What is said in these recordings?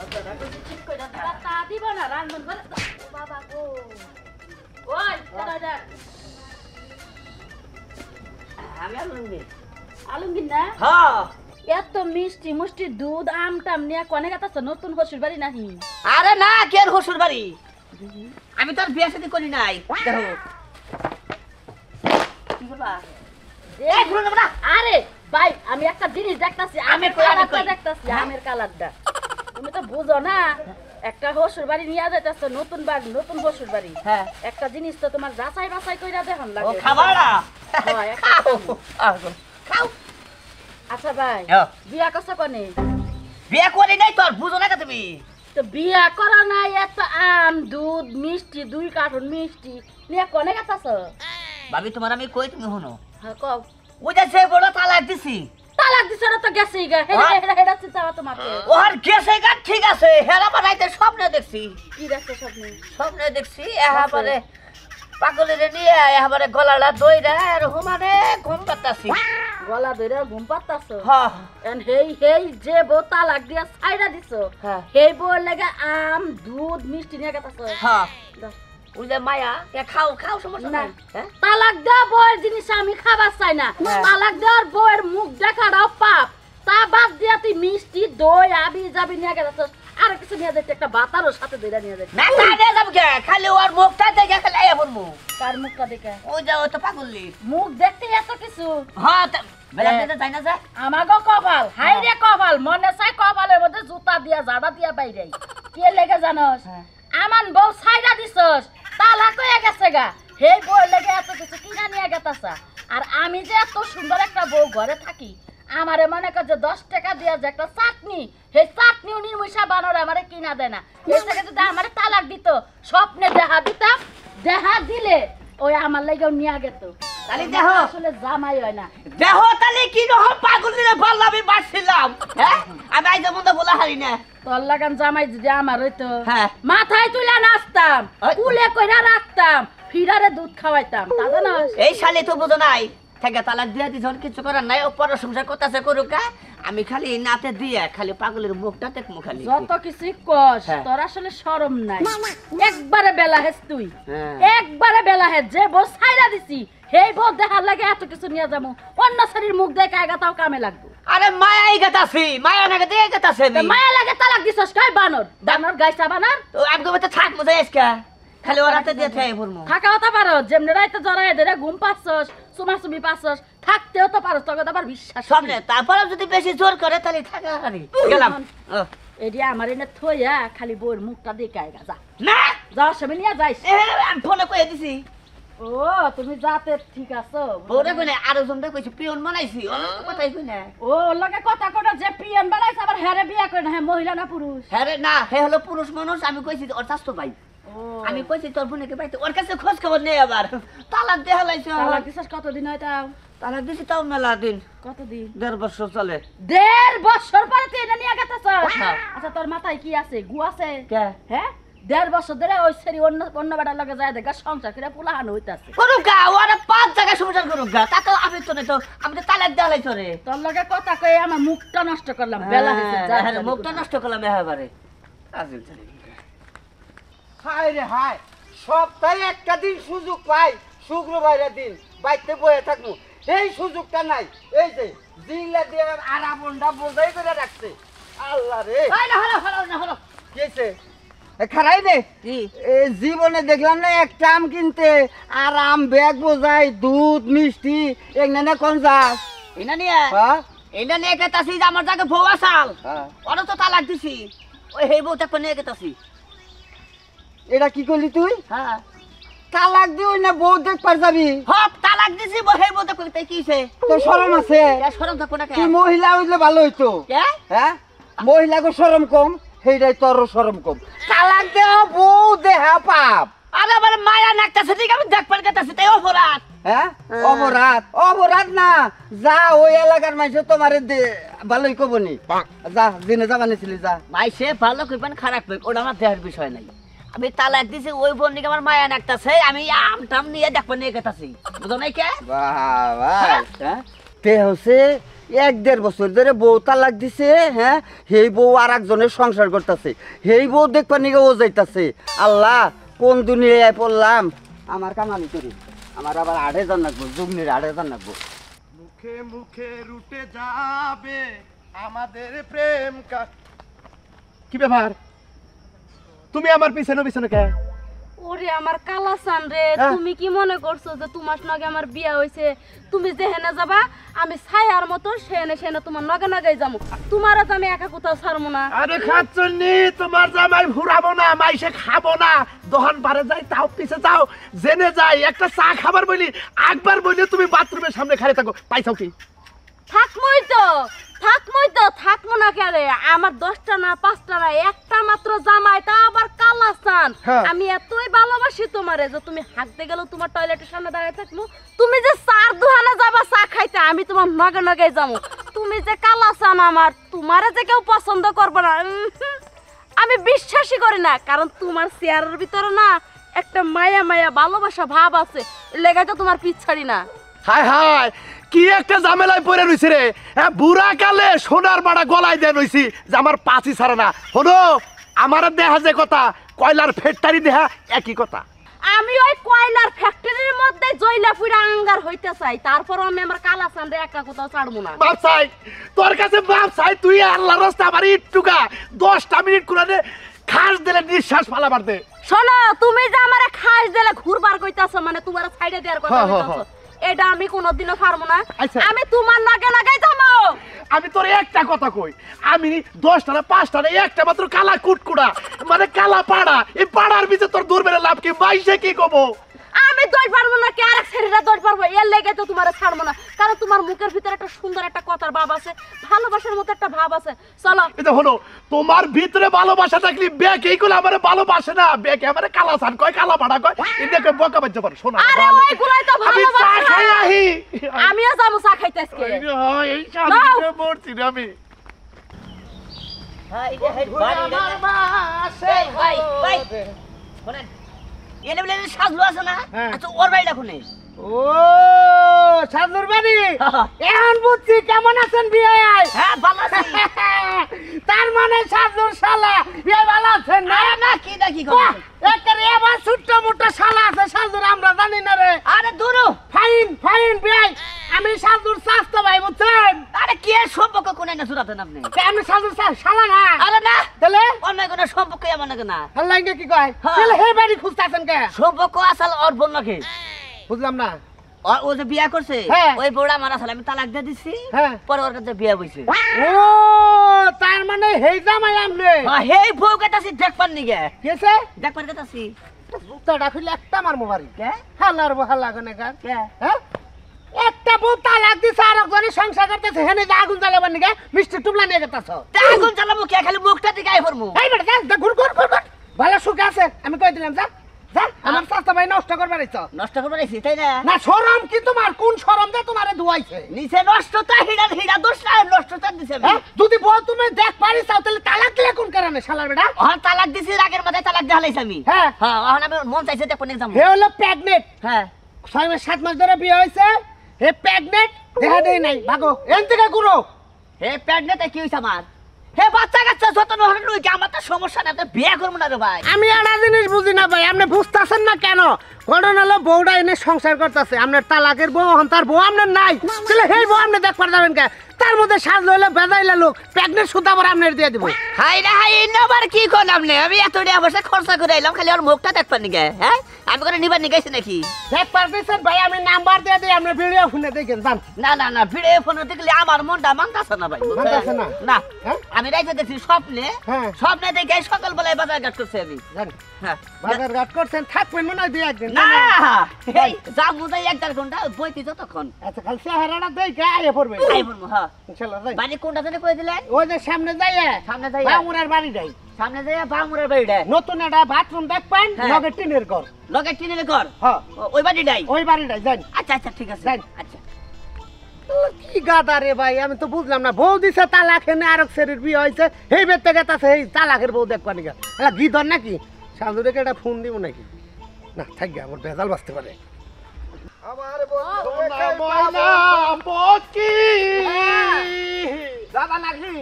কথাটা কিছু ঠিক কইরা দিবা তা দিব না রান্ধন করে ও বাবা গো ওই দাদা আমি আলমগীর না হ্যাঁ এত মিষ্টি মুষ্টি দুধ আম টাম নিয়ে কোনে গাতাছ নতুন শ্বশুর বাড়ি নাহি আরে না কে শ্বশুর বাড়ি আমি তোর বিয়ে শাদী করি নাই দেখো কি করবা এই ঘুরে না আরে ভাই আমি একটা জিনিস দেখতাছি আমি কালারটা দেখতাছি আমের কালারটা তুমি তো বুঝো না একটা শ্বশুর বাড়ি নিয়ে যাইতাছ নতুন বাড়ি নতুন শ্বশুর বাড়ি হ্যাঁ একটা জিনিস তো তোমার যাচাই বাছাই কইরা দেখুন লাগে ও খাবাড়া হয় খাও আচ্ছা ভাই বিয়া করছ কোনে বিয়ে করি নাই তোর বুঝো না তুমি তো বিয়া করা নাই এত আম দুধ মিষ্টি 2 কার্টুন মিষ্টি নিয়ে কোনে গাতাছ ভাবি তোমার আমি কই তুমি শুনো হ্যাঁ কও ওই যে সে বড় তালাক দিছি তালাক দিছ না তো গেছেই গা হেডা চিন্তা তোমাকে ওর গেছে গা ঠিক আছে হেরা বানাইতে স্বপ্নে দেখছি কি দেখছ স্বপ্নে দেখছি এবারে পাগলের নিয়ে এবারে গলাটা দইরা আর হুমানে ঘুম পাতাছি গলা ধরে ঘুম পাতাছ হ্যাঁ এন্ড হেই যে বউ তালাক দিয়া ছাইরা দিছ হ্যাঁ হেই বউর লাগা আম দুধ মিষ্টি নিয়ে গেতাছ হ্যাঁ ওই যে মায়া খাও খাও সমস্যা না নাই হ্যাঁ তালাক দেওয়া বউয়ের জিনিস আমি খাবার চাই না তালাক দেওয়ার বউয়ের মুখ দেখাটাও পাপ তা বাদ দিয়া তুই মিষ্টি দই আবি যাবি নিয়ে গেতাছ আর কিছু নিয়ে যাইতে একটা বাতারও সাথে দইরা নিয়ে যাইতে না না নিয়ে যাবো কে খালি ওর মুখটা দেখে খালি আয়া বলবো কার মুখটা দেখে ওই যে ও তো পাগলি মুখ দেখতে এত কিছু হ্যাঁ বেলা দিতে চাই না যে আমাগো কপাল হাই রে কপাল মনে চাই কপালের মধ্যে জুতা দিয়া জাডা দিয়া বাইরে কে লেগে জানোস আমান বউ ছাইরা দিছস তালাক হয়ে গেছে গা হেই বউ লেগে এত কিছু কিনা নিয়ে গেতাছা আর আমি যে এত সুন্দর একটা বউ ঘরে থাকি আমারে মনে কর যে 10 টাকা দিয়া যে একটা চাটনি সেই চাটনি নির্মুষা বানর আমারে কিনা দেয় না এই থেকে যদি আমারে তালাক দিত স্বপ্নে দেখা দিলে ওই আমার লাগেও নিয়ে গেত তালি দেহ আসলে জামাই হয় না দেহ তালি কি রকম পাগলিরে বল আমি বাসছিলাম হ্যাঁ আমি আইতে মতো বলা হারি না তোর লাগান জামাই যদি আমার হইতো হ্যাঁ মাথায় তুলে নাচতাম কুলে কইরা রাখতাম ফিরারে দুধ খাওয়াইতাম তা জানোস এই শালি তো বুঝো নাই থেকে তালাক দিয়া দিছন কিছু করার নাই ও পরসংসা করতেছে করুকা আমি খালি নাতে দিয়া খালি পাগলের মুখটা দেখমু খালি যত কিছু কস হ্যাঁ। তোর আসলে শরম নাই একবারে বেলা হেস তুই হ্যাঁ। একবারে বেলা হেস যে বউ ছাইরা দিছি হেই বউ দেখার লাগে এত কিছু নিয়ে যাবো অন্য শরীর মুখ দেখে আগাতাও কামে লাগবো আরে মায়াই গেতাছি মায়া না গেতে গেতাছে তা মায়া লাগে তালাক দিছস কই বানর বানর গাইছা বানর তো আমি কইতে থাক মজা এসকা খালি ওরাতে দিয়ে থাই পড়মু থাকা হতে পারো যেমনি রাইতে জড়াই ধরে ঘুম পাচ্ছস চুমাচুমি পাচ্ছস থাকতেও তো পারো তোকে তো আবার বিশ্বাস সামনে তারপর যদি বেশি জোর করে তাহলে থাকা হারি গেলাম এডি আমার এনে থইয়া খালি বউর মুখটা দেখে আইগা যা না যাওয়ার সময় নিয়ে যাইস আমি ফোনে কয়ে দিছি ও তুমি যাতে ঠিক আছো বউরে কইনে আরো জনটা কইছি পিয়ন বানাইছি ও কথাই কই না ও লগে কথা কথা যে পিয়ন বানাইছে আবার হেরে বিয়া করে না হ্যাঁ মহিলা না পুরুষ হ্যাঁ রে না হে হলো পুরুষ মানুষ আমি কইছি ওর স্বাস্থ্য ভাই আমি কইছি তোর বোনকে পাইতে ওর কাছে খোঁজ খবর নেই আবার তালাক দেয়া লাইছে তালাক দিছস কতদিন হয় তাও তালাক দিছি তাও মেলা দিন কতদিন 1.5 বছর চলে 1.5 বছর পরে তুই এটা নিয়ে গেছস আচ্ছা তোর মাথায় কি আছে গু আছে কে হ্যাঁ 1.5 বছর ধরে ওই সেরি অন্য বেটার লগে যায় দেখা সংসার করে পোলাহান হইতাছে করুক গা ওরা 5 জায়গায় সংসার করুক গা তা তো আমি তো নাই তো আমি তো তালাক দেয়া লাইছ রে তোর লগে কথা কই আমার মুখটা নষ্ট করলাম বেলা হইছে যা মুখটা নষ্ট করলাম এবারে আজিল চলে হায় রে হায় সপ্তাহে একটা দিন সুযোগ পাই শুক্রবারের দিন বাইতে বয়ে থাকবো এই সুযোগটা নাই এই যে জিংলা দিয়ে আরামন্ডা বোঝাই করে রাখছে আল্লাহ রে হলো কেছে খারাই নে কি জীবনে দেখলাম না একটা আম কিনতে আরাম ব্যাগ বোঝাই দুধ মিষ্টি এখানে কোন যাস এনা নিয়ে হ্যাঁ এনা নিয়ে গেতাছি যে আমার জায়গা বউ আসাল হ্যাঁ। ওরা তো তালাক দিছি ওই হেই বউটা কোন নিয়ে গেতাছি এটা কি করলি তুই হ্যাঁ তালাক দি ওই না বউ দেখবার যাবি হপ তালাক দিছি হেই বউটা কইতে কিছে তোর শরম আছে এ শরম থাকো না কে তুই মহিলা হইলে ভালো হইতো কে হ্যাঁ মহিলাকে শরম কম সেইটাই তোর শরম কম তালাক দেওয়া বউ দেহা পাপ আরে আবার মায়া নাকতাছে ঠিক আমি দেখবার গেতাছি তাই অপরাধ হ্যাঁ অপরাধ অপরাধ না যা ওই এলাকার মানুষ তোমার ভালোই কবনি যা দিনে যাবা নিছিলি যা ভাই সে ভালো কইবেন খারাপ কইব ওটা আমার দেহের বিষয় নাই আমি তালাক দিছি ওই বন্দিকে আমার মায়া নাকতাছে আমি আম টাম নিয়ে দেখবার নিয়ে গেতাছি বুঝো নাই কে বাবা হ্যাঁ তে হচ্ছে 1-1.5 বছর ধরে বউ তালাক দিছে, হ্যাঁ সেই বউ আর একজনের সংসার করতেছে, সেই বউ দেখবার নিকে ও যাইতাছে। আল্লাহ কোন দুনিয়ায় পড়লাম, আমার কামানি করি, আমার আবার 8,000 লাগবো, জুগনির 8,000 লাগবো। মুখে মুখে রুটে যাবে আমাদের প্রেম কি ব্যাপার? তুমি আমার পিছনে পিছনে কে? ওরে আমার কালাসান রে, তুমি কি মনে করছো যে তোমার নগে আমার বিয়া হইছে? তুমি যেহেনে যাবা আমি ছায়ার মতো সেনে সেনে তোমার নগে নগে যাবো, তোমার আমি একা কোথাও ছাড়বো না। আরে খাচ্ছনি, তোমার জামাই ঘুরাবো না, মাইসে খাবো না, দহন পারে যাই তাও পিছে যাও, জেনে যাই একটা চা খাবার বলি, একবার বলি তুমি বাথরুমের সামনে খাড়ে থাকো, পাইছাও কি? থাকমই তো থাকবো না কেরে, আমার 10টা না 5টা না একটা মাত্র জামাই, তা আবার কালাসান। আমি এতই ভালোবাসি তোমারে যে তুমি হাঁটতে গেলেও তোমার টয়লেটের সামনে দাঁড়িয়ে থাকবো, তুমি যে চার দোকানে যাবা চা খাইতে আমি তোমার নগে নগে যাবো। তুমি যে কালাসান আমার, তোমারে যে কেউ পছন্দ করবো না আমি বিশ্বাসই করি না, কারণ তোমার চেয়ারের ভিতরে না একটা মায়া মায়া ভালোবাসা ভাব আছে, লেগে তো তোমার পিছাড়ি না। হায় হায়, কি একটা ঝামেলায় পড়ে রইছে রে, হ্যাঁ বুড়া কালে সোনার বাড়া গলায় দেন হইছি যে আমার পাঁচি ছাড়ে না। হলো আমার দেহা যে কথা, কয়লার ফ্যাক্টরি দেহা একই কথা। আমি ওই কয়লার ফ্যাক্টরির মধ্যে জয়লা পুরা আঙ্গার হইতে চাই, তারপর আমি আমার কালাসান রে একা কোথাও ছাড়বো না। বাপ চাই তোর কাছে, বাপ চাই তুই আল্লাহর রাস্তা আমার ইটুকা 10টা মিনিট করে খাস দিলে নিঃশ্বাস ফালাবার দে। শোনো, তুমি যে আমারে খাস দিলে ঘুরবার কইতাছো, মানে তোমার সাইডে দেওয়ার কথা কইতাছো, এটা আমি কোনোদিনও পারবো না। আমি তোমার নাগে নাগাই যাবো। আমি তোর একটা কথা কই, আমি 10টা না 5টা না একটা মাত্র কালা কুটকুড়া, মানে কালা পাড়া, এই পাড়ার ভিতরে তোর দূর বেড়ে লাভ কি, মাইসে কি কব? আমি দই পারবো না, কি আরেক ছেলেরা দই পারবো, এর লেগে তো তোমার ছাড়বো না, কারণ তোমার মুখের ভিতরে একটা সুন্দর একটা কথার ভাব আছে, ভালোবাসার মতো একটা ভাব আছে। চলো এটা হলো তোমার ভিতরে ভালোবাসা থাকলে ব্যাগ এইগুলো আমারে ভালোবাসে না, ব্যাগ আমারে কালা সান কয়, কালা পাড়া কয়, এটাকে বকা বাজ্য পারে। শোনা আরে ওইগুলাই তো ভালোবাসা। আমি চা খাই আহি, আমিও যাবো চা খাইতে আজকে। এই শান্তিতে মরছি রে আমি। হ্যাঁ এটা হেড বাড়ি রে ভাই ভাই শুনেন, এনে বলে সাজলো আছে না, আচ্ছা ওর বাড়িটা কোনে? ও সাজুর বাড়ি, এখন বুঝছি কেমন আছেন বিয়াই? হ্যাঁ ভালো আছি। তার মানে সাজুর শালা বিয়াই ভালো আছেন না? না কি দেখি কথা, একটা এবার ছোট্ট মোটা শালা আছে সাজুর, আমরা জানি না রে। আরে দূরু ফাইন ফাইন বিয়াই, আমি সাজুর চাচতো ভাই বুঝছেন? আরে কি এর সম্পর্ক কোনে না জুরাতেন আপনি? আমি সাজুর শালা না। আরে না, তাহলে অন্য কোনো সম্পর্ক এমন না। আল্লাহ কি কয়, হ্যাঁ। তাহলে হে বাড়ি খুঁজতেছেন কে? সম্পর্ক আসল ওর বোন নাকি? বুঝলাম না। ও যে বিয়া করছে, হ্যাঁ। ওই বউটা আমার আসলে আমি তালাক দিয়ে দিছি, হ্যাঁ। পরে ওর কাছে বিয়া বইছে। ও তার মানে হেই জামাই আমনে? হেই বউ কাছে দেখবার নিগে, কেছে দেখবার কাছে জুতাটা খুলে একটা মার মোবারি কে হালার বহালা গনে কার, কে হ্যাঁ একটা বউ তালাক দিছে আর একজনের সংসার করতেছে, হেনে যে আগুন জ্বালাবার নিগে মিষ্টি টুবলা নিয়ে গেতাছ। আগুন জ্বালাবো কে, খালি মুখটা দিকে আই ফরমু। এই বেটা যা ঘুর ঘুর ঘুর ঘুর, ভালো সুখ আছে আমি কই দিলাম, যা যা, আমার চাচা ভাই নষ্ট করবার আইছ। নষ্ট করবার আইছি তাই না? না শরম কি তোমার, কোন শরম দে তোমারে ধুয়াইছে? নিচে নষ্টতা হিড়া হিড়া দোষ না, নষ্টতা দিছে আমি। হ্যাঁ যদি বউ তুমি দেখ পারিস তাহলে তালাক দিলে কোন কারণে শালার বেটা? ওখান তালাক দিছি, রাগের মাথায় তালাক দিয়ে হালাইছি আমি। হ্যাঁ হ্যাঁ ওখান আমি মন চাইছে দেখো নিয়ে যাবো। হে হলো প্রেগনেন্ট, হ্যাঁ 6 মাস 7 মাস ধরে বিয়ে হয়েছে, হে প্রেগনেন্ট, দেখা দেই নাই ভাগো এন থেকে গুরু। হে প্রেগনেন্ট কি হইছে আমার? হে বাচ্চা কাচ্চা যতন হল নই কি, আমার তো সমস্যা না, তো বিয়ে করব না রে ভাই। আমি একটা জিনিস বুঝি না ভাই, আপনি বুঝতেছেন না কেন? ঘটনা হলো বউটা এনে সংসার করতেছে, আপনার তালাকের বউ, হন তার বউ আপনার নাই, তাহলে সেই বউ আপনি দেখবার যাবেন কে? তার মধ্যে সাজলো হলে বেজাইলে লোক প্রেগনেন্ট সুতা আবার আপনার দিয়ে দিব। হাই রে হাই, আবার কি করলাম নে, আমি এত টাকা পয়সা খরচা করে আইলাম খালি ওর মুখটা দেখবার নিগে, হ্যাঁ আমি করে নিবার নিগাইছি নাকি? দেখ পারতেছেন ভাই, আমি নাম্বার দিয়ে দিই, আপনি ভিডিও ফোনে দেখেন যান। না না না, ভিডিও ফোনে দেখলে আমার মনটা মানতাছে না ভাই, মানতাছে না? না হ্যাঁ? আমি রাইতে দেখছি স্বপ্নে, হ্যাঁ। স্বপ্নে দেখে সকালবেলায় বাজার ঘাট করছি আমি। যান হ্যাঁ বাজার ঘাট করছেন, থাকবেন মনে হয় 2-1 দিন। না এই যা বুঝাই 1-1.5 ঘন্টা বইতে যতক্ষণ আচ্ছা খালি চেহারাটা দেখে আইয়ে পড়বে আই বলবো। হ্যাঁ ইনশাআল্লাহ যাই। বাড়ি কোনটা জানি কই দিলেন? ওই যে সামনে যাইয়ে সামনে যাই, বামুনের বাড়ি যাই, সামনে যাই বামুরের বাড়িটা, নতুন একটা বাথরুম দেখবেন, হ্যাঁ। লগে টিনের ঘর। লগে টিনের ঘর, হ্যাঁ ওই বাড়িটাই। ওই বাড়িটাই যান। আচ্ছা আচ্ছা ঠিক আছে, যাই। আচ্ছা কি গাদা রে ভাই, আমি তো বুঝলাম না, বউ দিছে তালাক, এনে আরেক ছেলের বিয়ে হয়েছে, এই বেতে গেতাছে এই তালাকের বউ দেখবা নিকা, এটা গিদর নাকি? সাধুরেকে একটা ফোন দিব নাকি? না থাকবে, আমার ভেজাল বাঁচতে পারে। আমার বন্ধু সোনা ময়না পকি দাদা নাকি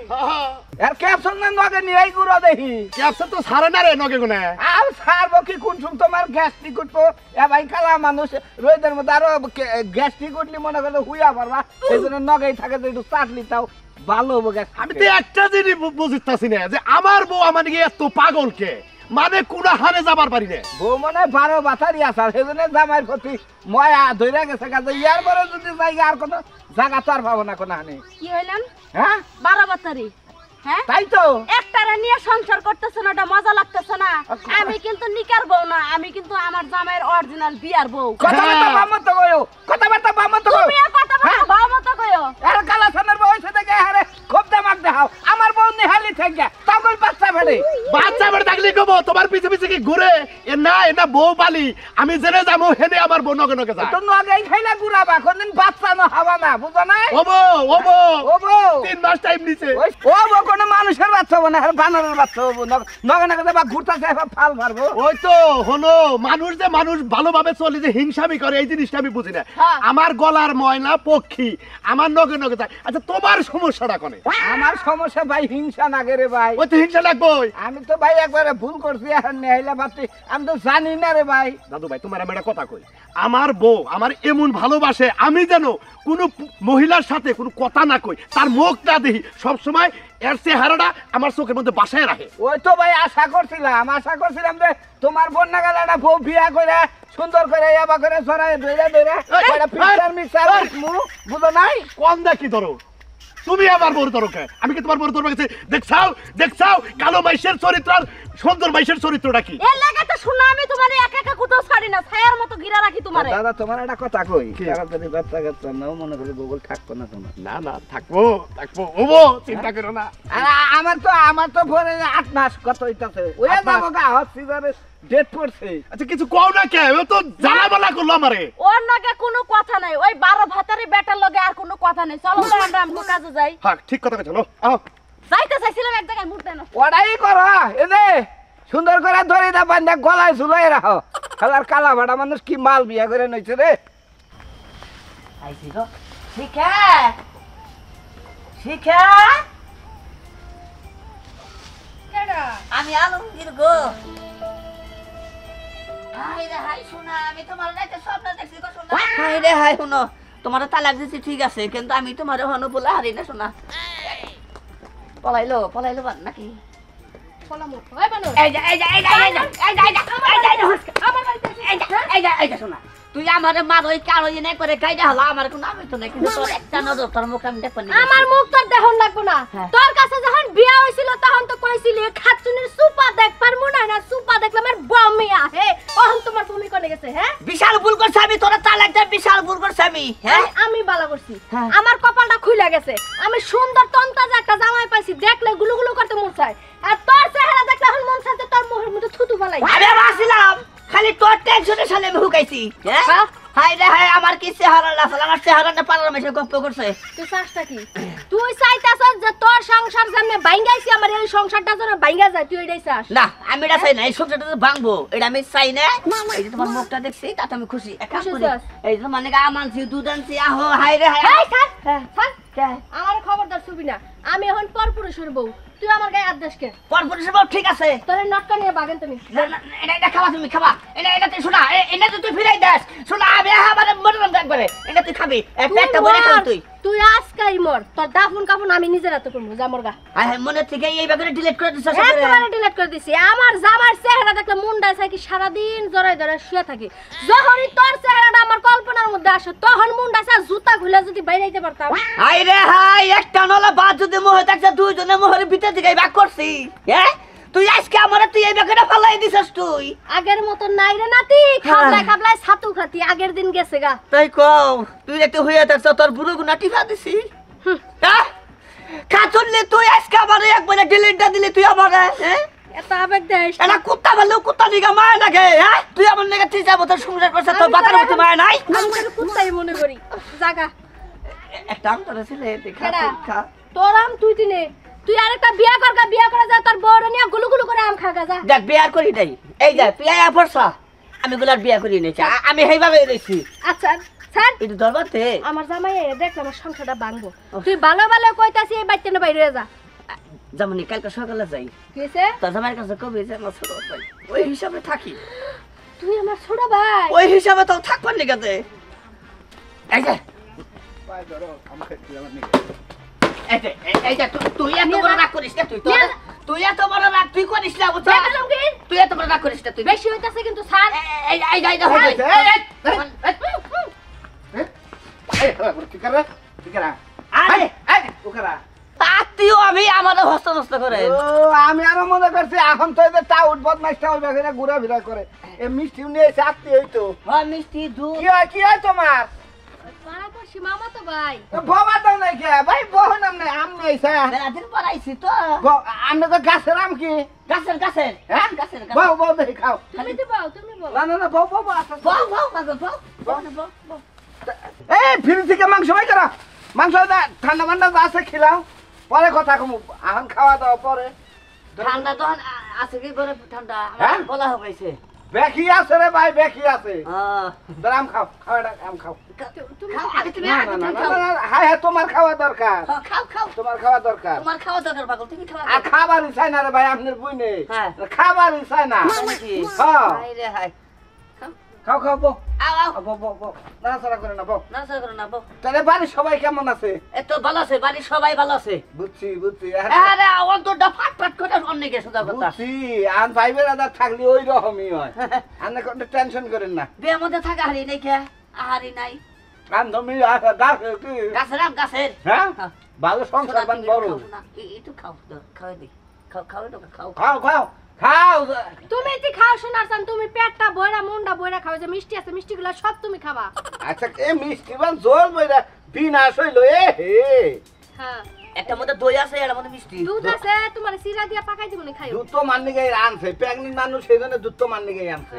এর ক্যাপশন না নগে নিয়ে গুড়া দেখি ক্যাপশন তো সারে না রে নগে গুনে আর সারবো কি কোন সুম তোমার গ্যাস্ট্রিক উঠবো এ ভাই কালা মানুষ রোদের মধ্যে আরো গ্যাস্ট্রিক উঠলি মনে করলে হুইয়া পারবা এই জন্য নগেই থাকে যে একটু চাটলি তাও ভালো হবো আমি তো একটা জিনিস বুঝিতাছি না যে আমার বউ আমার নিয়ে এত পাগল কে মানে কোন হারে যাবার পারি না বউ মনে 12 বাতারি আসার সেজন্য জামাইয়ের প্রতি ময়া ধরে গেছে কাজে ইয়ার পরে যদি জায়গা আর কোনো জায়গা তো আর পাবো না কোনো হানি কি হইলেন হ্যাঁ 12 বাতারি হ্যাঁ তাই তো একটারে নিয়ে সংসার করতেছ না এটা মজা লাগতেছে না আমি কিন্তু নিকার বউ না আমি কিন্তু আমার জামাইয়ের অরিজিনাল বিয়ার বউ কথাবার্তা বামত কয়ো কথাবার্তা বামত কয়ো তুমি কথা বলো বাবা মত কইও আর কালা সানের বউ এসে দেখে হারে খুব দামাক দেখাও আমার বউ নিহালি থেকে তখন বাচ্চা ফেলে বাচ্চা বেড়ে থাকলে কবো তোমার পিছে পিছে কি ঘুরে এ না বউ পালি আমি জেনে যাবো হেনে আমার বউ নগে নগে যায় তো নগেই খাইলা গুড়াবা কোনদিন বাচ্চা না হবা না বুঝো না ওবো ও বউ 3 মাস টাইম নিছে ও বউ কোনো মানুষের বাচ্চা হবো না আর বানরের বাচ্চা হবো নগে নগে বা ঘুরতেছে ফাল মারবো ওই তো হলো মানুষ যে মানুষ ভালোভাবে চলে যে হিংসামি করে এই জিনিসটা আমি বুঝি না আমার গলার ময়না পক্ষী আমার নগে নগে যায় আচ্ছা তোমার সমস্যাটা কোনে আমার সমস্যা ভাই হিংসা না রে ভাই ওই তো হিংসা লাগবেই আমি তো ভাই একবারে ভুল করছি আর নেহাইলা ভাবছি আমি তো জানি না রে ভাই দাদু ভাই তোমার আমি একটা কথা কই আমার বউ আমার এমন ভালোবাসে আমি যেন কোনো মহিলার সাথে কোনো কথা না কই তার মুখটা দেখি সব সময় এর চেহারাটা আমার চোখের মধ্যে বাসায় রাখে ওই তো ভাই আশা করছিলাম যে তোমার বন্যা গালাটা বউ বিয়া করে সুন্দর করে ইয়াবা করে ছড়াই ধরে একটা পিকচার মিক্সার বুঝো নাই কোন দেখি ধরো তুমি আমার বড় ধরো আমি কি তোমার বড় ধরো গেছে দেখছাও কালো মাইশের চরিত্র আর সুন্দর মাইশের চরিত্রটা কি এর লাগা তো শুনা আমি তোমারে একা একা কোথাও ছাড়ি না ছায়ার মতো ঘিরা রাখি তোমারে দাদা তোমার একটা কথা কই তাড়াতাড়ি বাচ্চা কাচ্চা নাও মনে করে গুগল থাকতো না তোমার না থাকবো ওবো চিন্তা করো না আর আমার তো পরে 8 মাস কত হইতাছে ওই যাবো গা হসপিটালে ডেট পড়ছে আচ্ছা কিছু কও না কে ও তো জ্বালাবালা করলো আমারে ওর নাকি কোনো কথা নাই ওই 12 ভাতারি বেটার লগে আর কোনো কথা নাই চলো তো আমরা আমগো কাজে যাই হ্যাঁ ঠিক কথা চলো আও যাইতে চাইছিলাম এক জায়গায় মুড়তে না ওরাই করো এনে সুন্দর করে ধরে দা বান্ধা গলায় ঝুলাই রাখো খালার কালা ভাড়া মানুষ কি মাল বিয়া করে নইছে রে আইছি গো শিখা আমি আলমগীর গো হাই রে হাই শোনা আমি তোমার রাতে স্বপ্ন দেখছি গো শোনা হাই রে হাই শুনো তোমার তালাক দিছি ঠিক আছে কিন্তু আমি তোমার হনু বলা হারি না শোনা পলাইলো নাকি পলামো ওই বানর এই যা শোনা তুই আমারে মার ওই কালো এনে করে কাইদা হলো আমার কোনো আমি তো না কিন্তু তোর একটা নজর তোর মুখ আমি দেখব না আমার মুখ তোর দেখন লাগবো না তোর কাছে যখন বিয়া হইছিল তখন তো কইছিলি খাতুনের সুপা দেখ পারমু না সুপা দেখলে আমার বমি আহে তখন তোমার তুমি কোনে গেছে হ্যাঁ বিশাল ভুল করছ আমি তোর তালাক দে বিশাল ভুল করছ আমি হ্যাঁ আমি বালা করছি আমার কপালটা খুইলা গেছে আমি সুন্দর তন্তাজা একটা জামাই পাইছি দেখলে গুলুগুলু করতে মন চায় আর তোর চেহারা দেখলে এখন মন চাইতে তোর মুখের মধ্যে থুতু ফলাই আমি আসলাম খালি তোর টেনশনে সালে আমি হুকাইছি হ্যাঁ হাই রে হাই আমার কি চেহারা লাসাল আমার চেহারা না পারার মেশে গপ্প করছে তুই চাসটা কি তুই চাইতাছস যে তোর সংসার যেমনে ভাঙ্গাইছি আমার এই সংসারটা যেন ভাঙ্গা যায় তুই এটাই চাস না আমি এটা চাই না এই সংসারটা তো ভাঙবো এটা আমি চাই না এই যে তোমার মুখটা দেখছি তাতে আমি খুশি এক কাজ করি এই যে মানে আমানছি দুধ আনছি আহো হাই রে হাই এই থাক আমার খবরদার শুবি না আমি এখন পরপুরুষের বউ তুই আমার গায়ে আদেশ কে পরপুরুষের বউ ঠিক আছে তোর নটকা নিয়ে বাগেন তুমি এটা খাবা তুমি খাবা এটা তুই শোনা এটা তুই ফিরাই দাস শোনা আমি আমার মরলাম একবারে এটা তুই খাবি একটা বলে খাবি তুই আজকাই মর তোর দাফন কাফন আমি নিজে রাতে করব যা মরগা আয় মনে থেকে এই বাগরে ডিলিট করে দিছস একেবারে ডিলিট করে দিছি আমার জামার চেহারা দেখলে মুন্ডা চাই কি সারা দিন জড়াই ধরে শুয়ে থাকি যখনই তোর চেহারাটা আমার কল্পনার মধ্যে আসে তখন মুন্ডা চাই জুতা খুলে যদি বাইরে যাইতে পারতাম হাই রে হাই একটা নলা বাদ যদি মোহ থাকছে দুইজনে মোহরে ভিতর দিকে বাক করছি হ্যাঁ তুই আজকে আমারে তুই এই বাগরে ফালাই দিছস তুই আগের মত নাই রে নাতি খাবলাই ছাতু খাতি আগের দিন গেছে গা তাই কও তুই একটু হইয়া থাকছ তোর বুড়ো গুনা টিপা দিছি হ্যাঁ কাচুনলে তুই আজকে আমারে একবারে ডিলিটটা দিলি তুই আমারে হ্যাঁ এটা আবেগ দেশ এটা কুত্তা ভালো কুত্তা দিগা মায় লাগে হ্যাঁ তুই আমার লাগা তুই যাব তোর সংসার করছ তোর বাতার মতো মায় নাই আমি তোর কুত্তাই মনে করি জাগা একটা আম তোর ছেলে দেখা খা তোর আম তুই দিনে তুই আরেকটা বিয়া করগা বিয়া করে যা তোর বউরে নিয়ে গুলুগুলু করে আম খাগা যা দেখ বিয়ার করি নাই এই যা তুই আয়া পড়ছ আমি গুলার বিয়া করি নাই আমি হেইভাবে রইছি আচ্ছা স্যার এটা ধরবাতে আমার জামাই দেখ আমার সংসারটা ভাঙবো তুই ভালো ভালো কইতাছি এই বাইতে না বাইরে যা যেমন কালকে সকালে যাই কি হইছে তোর জামাইয়ের কাছে কবি যে আমার ছোট ভাই ওই হিসাবে থাকি তুই আমার ছোট ভাই ওই হিসাবে তো থাকবার নিকাতে এই যে এই যে তুই এত বড় রাগ করিস না তুই এত বড় রাগ তুই করিস না বুঝছ তুই এত বড় রাগ করিস না তুই বেশি হইতাছে কিন্তু স্যার এই আরে আত্মীয় আমি আমাদের হস্তনস্ত করে আমি আরো মনে করছি এখন তো এদের টাউট বদমাইশটা ওই বাঘেরা ঘোরাফেরা করে এ মিষ্টি নিয়ে এসে আত্মীয় হইতো হ্যাঁ মিষ্টি দুধ কি হয় তোমার পাড়া পড়ছি মামা তো ভাই বাবা দাও নাই কে ভাই বহু নাম নাই আম নেই রাতের পর আইছি তো আমি তো গাছের আম কি গাছের হ্যাঁ গাছের বউ বউ দেখি খাও তুমি তো বাও তুমি বাও না বউ বউ আসো বাহ বাহ বাহ বাহ এই ফ্রিজ থেকে মাংস ভাই করা মাংস ঠান্ডা মান্ডা আছে খিলাও পরে কথা কমু এখন খাওয়া দাওয়া পরে ঠান্ডা তো আছে কি করে ঠান্ডা হ্যাঁ? আমার গলা হয়েছে বেকি আছে রে ভাই বেকি আছে আম খাও খাও এটা আম খাও তুমি আগে তুমি না আগে না তুমি না খাও। না হ্যাঁ হ্যাঁ তোমার খাওয়া দরকার খাও খাও তোমার খাওয়া দরকার তোমার খাওয়া দরকার পাগল তুমি খাওয়া আর খাবারই চাই না রে ভাই আপনার বই নেই হ্যাঁ। খাবারই চাই না হ্যাঁ হাই রে হাই খাও খাও বউ আও আও বউ বউ বউ নাড়াচাড়া করে না বউ না সর করো না বউ তাহলে বাড়ির সবাই কেমন আছে এত ভালো আছে বাড়ির সবাই ভালো আছে বুঝছি বুঝছি আরে অন্তরটা ফাট করে অনেকে সোজা কথা বুঝছি আন ভাইবের আদার থাকলে ওই রকমই হয় আপনি কোনো টেনশন করেন না বিয়ের মধ্যে থাকা হারি নাই কে আহারি নাই আন তুমি গাছ কি গাছের আম গাছের হ্যাঁ হ্যাঁ। ভালো সংসার বান বড় একটু খাও খাওয়াই দি খাও খাও তো খাও খাও খাও খাও তুমি কি খাও শোনার চান তুমি পেটটা বইরা মুন্ডা বইরা খাও যে মিষ্টি আছে মিষ্টিগুলো সব তুমি খাবা আচ্ছা এ মিষ্টি বান জল বইরা বিনাশ হইলো এ হে হ্যাঁ একটা মধ্যে দই আছে এর মধ্যে মিষ্টি দুধ আছে তোমার সিরা দিয়া পাকাই দিবনি খাইও দুধ তো মাননি গাই আনছে প্রেগনেন্ট মানুষ সেই জন্য দুধ তো মাননি গাই আনছে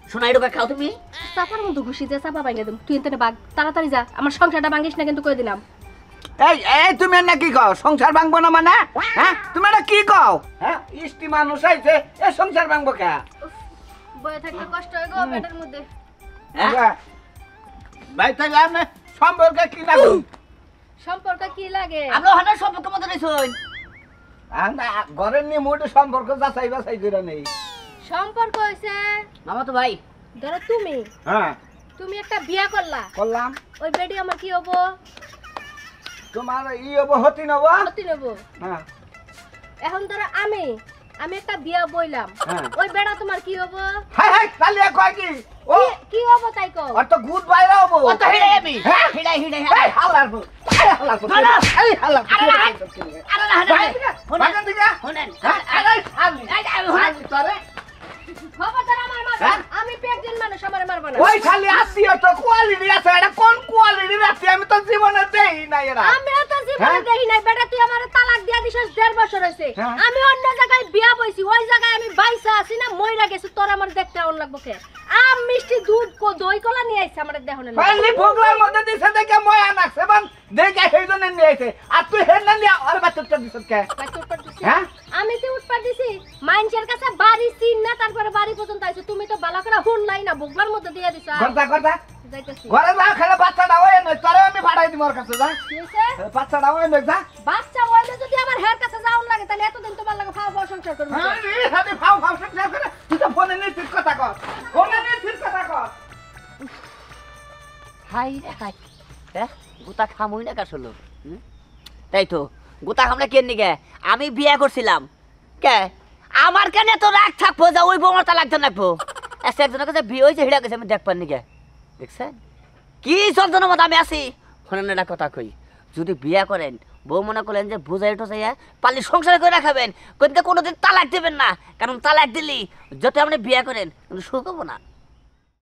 শোনা এরকম খাও তুমি চাপার মতো ঘুষি দিয়ে চাপা ভাঙে দিম তুই এখানে বাগ তাড়াতাড়ি যা আমার সংসারটা ভাঙিস না কিন্তু কই দিলাম এই এই তুমি না কি কও সংসার ভাঙবো না মানে হ্যাঁ তুমি এটা কি কও হ্যাঁ ইষ্টি মানুষ আইছে এ সংসার ভাঙবো কে বয়ে থাকতে কষ্ট হয় গো পেটের মধ্যে হ্যাঁ ভাই তাহলে আপনি সম্পর্কে কি লাগবে সম্পর্ক কি লাগে আমরা ওখানে সম্পর্কের মধ্যে রইছই আমরা ঘরের নিয়ে মোটে সম্পর্ক যাচাই বাছাই করে নেই সম্পর্ক হইছে মামা তো ভাই ধরো তুমি হ্যাঁ তুমি একটা বিয়া করলা করলাম ওই বেডি আমার কি হবো তোমার ই হবো হতি নব সত্যি নেব হ্যাঁ এখন ধরো আমি একটা বিয়া বইলাম হ্যাঁ। ওই বেড়া তোমার কি হবো হাই হাই কালিয়া কয় কি ও কি হবো তাই কও আর তো গুড বাইরা হবো ও তো হিড়ে আমি হ্যাঁ? হিড়াই এই হালার বউ এই হালার বউ ধরো। এই হালার বউ আরে না। আরে না ভাই, বাগান থেকে শুনেন হ্যাঁ আরে হালি শুনেন তোরে খবরদার আমার মারবা হ্যাঁ? আমি প্রেগনেন্ট মানুষ আমারে মারবা না ওই খালি আত্মীয় তো কোয়ালিটি আছে এটা কোন কোয়ালিটির আছে আমি তো জীবনে দেই না এরা আমি তো জীবনে হ্যাঁ? দেখি নাই বেটা তুই আমারে তালাক দিয়া দিছস 1.5 বছর হইছে হ্যাঁ। আমি অন্য জায়গায় বিয়া বইছি ওই জায়গায় আমি বাইসা আছি না মইরা গেছি তোর আমার দেখতে অন লাগবো কে আম মিষ্টি দুধ দই কলা নিয়ে আইছে আমারে দেখনে খালি ভোগলার মধ্যে দিছে দেখে ময়া নাকছে বান দেখে সেই জন্য নিয়ে আইছে আর তুই হেন না আর বাচ্চাটা দিছ কে হ্যাঁ? আমি তো উৎপাদ দিছি মাইনছের কাছে বাড়ি চিন না তারপরে বাড়ি পর্যন্ত আইছো তুমি তো বালা করে হুনলাই না ভোগলার মধ্যে দিয়ে দিছ কথা কথা যাইতাছি ঘরে যা খেলে বাচ্চাটা ওই না তোরে আমি ভাড়াই দিব ওর কাছে যা কি হইছে? বাচ্চাটা ওই না যা বাচ্চা হইলে যদি আমার হের কাছে যাওন লাগে তাহলে এতদিন তোমার লাগে খাওয়া বড় সংসার করব হ্যাঁ রে হাতে ফাও ফাও সংসার করে তুই তো ফোনে নিয়ে ঠিক কথা কর ফোনে নিয়ে ঠিক কথা কর হাই রে হাই হ্যাঁ গোটা খামুই না কাশলো তাই তো গোটা খামলা কেন নিগে আমি বিয়ে করছিলাম কে আমার কেন তো রাগ থাকবো যা ওই বোমার তালাক দেন রাখবো এসে একজনের কাছে বিয়ে হয়েছে হিড়া গেছে আমি দেখবার নিগে দেখছেন কি যন্ত্রণার মতো আমি আছি শোনেন একটা কথা কই যদি বিয়ে করেন বউ মনে করলেন যে বুঝাই টোঝাইয়া পালি সংসার করে রাখাবেন কিন্তু কোনোদিন তালাক দেবেন না কারণ তালাক দিলি যত আপনি বিয়ে করেন কিন্তু সুখ হবো না